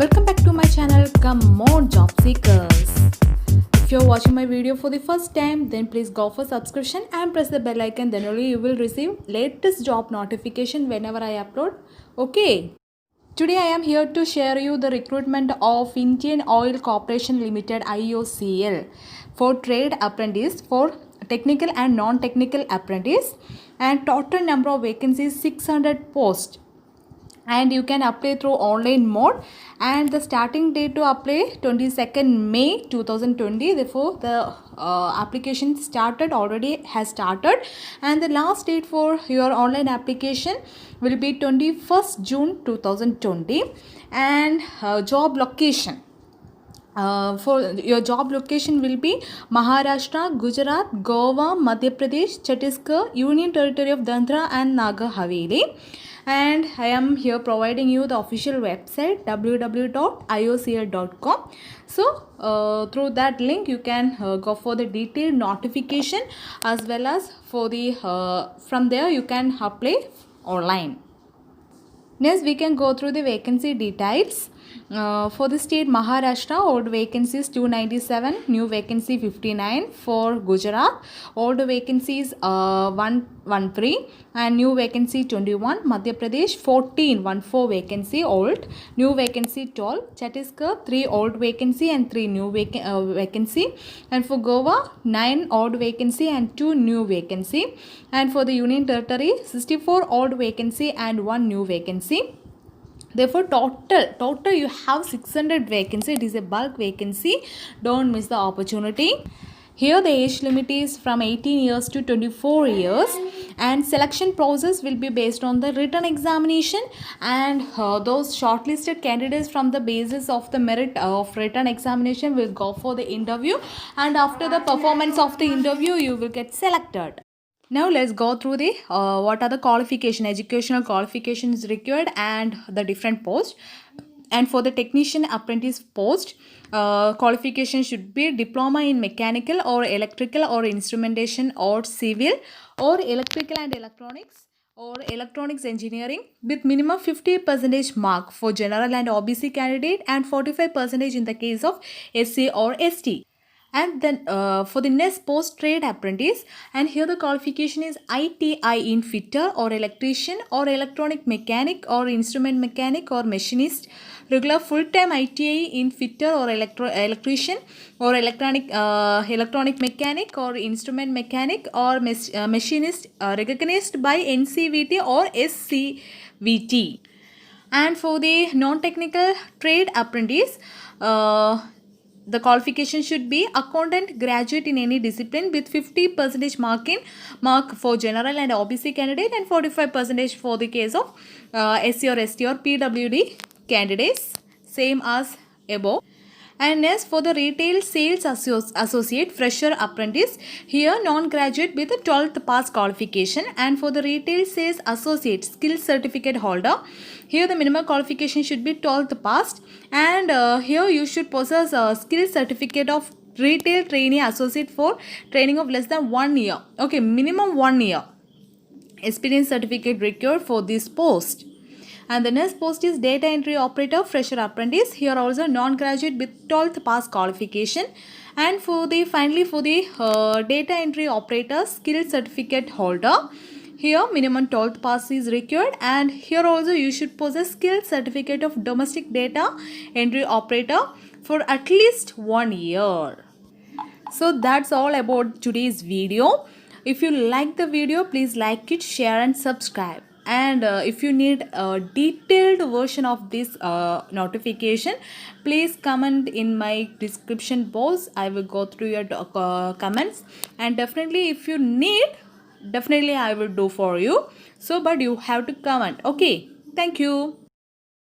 Welcome back to my channel. Come on, job seekers. If you're watching my video for the first time, then please go for subscription and press the bell icon. Then only you will receive latest job notification whenever I upload. Okay. Today I am here to share you the recruitment of Indian Oil Corporation Limited IOCL for trade apprentice, for technical and non-technical apprentice, and total number of vacancies 600 posts, and you can apply through online mode, and the starting date to apply 22nd May 2020. Therefore the application has started, and the last date for your online application will be 21st June 2020. And job location, for your job location will be Maharashtra, Gujarat, Goa, Madhya Pradesh, Chhattisgarh, Union Territory of Dandra and Nagar Haveli. And I am here providing you the official website www.iocl.com. So through that link you can go for the detailed notification, as well as for the from there you can apply online. Next, we can go through the vacancy details. For the state Maharashtra, old vacancies 297, new vacancy 59. For Gujarat, old vacancies 113 and new vacancy 21. Madhya Pradesh 14 vacancy old, new vacancy 12. Chhattisgarh 3 old vacancy and 3 new vacancy. And for Goa 9 old vacancy and 2 new vacancy. And for the Union Territory 64 old vacancy and 1 new vacancy. Therefore total you have 600 vacancy. It is a bulk vacancy. Don't miss the opportunity. Here the age limit is from 18 years to 24 years, and selection process will be based on the written examination, and those shortlisted candidates from the basis of the merit of written examination will go for the interview, and after the performance of the interview you will get selected. Now let's go through the what are the educational qualifications required and the different posts. And for the technician apprentice post, qualification should be diploma in mechanical or electrical or instrumentation or civil or electrical and electronics or electronics engineering, with minimum 50% mark for general and OBC candidate and 45% in the case of SC or ST. And then for the next post, trade apprentice, and here the qualification is ITI in fitter or electrician or electronic mechanic or instrument mechanic or machinist, regular full-time ITI in fitter or electrician or electronic mechanic or instrument mechanic or machinist, recognized by NCVT or SCVT. And for the non-technical trade apprentice, the qualification should be accountant graduate in any discipline with 50% mark for general and OBC candidate and 45% for the case of SC or ST or PWD candidates, same as above. And next, for the retail sales associate fresher apprentice, here non-graduate with a 12th pass qualification. And for the retail sales associate skill certificate holder, here the minimum qualification should be 12th passed, and here you should possess a skill certificate of retail trainee associate for training of less than 1 year. Okay, minimum 1 year experience certificate required for this post. And the next post is data entry operator fresher apprentice, here also non-graduate with 12th pass qualification. And for the finally for the data entry operator skill certificate holder, here minimum 12th pass is required, and here also you should possess skill certificate of domestic data entry operator for at least 1 year. So that's all about today's video. If you like the video, please like it, share and subscribe. And if you need a detailed version of this notification, please comment in my description box. I will go through your comments, and definitely if you need, definitely I will do for you. So but you have to comment. Okay, thank you.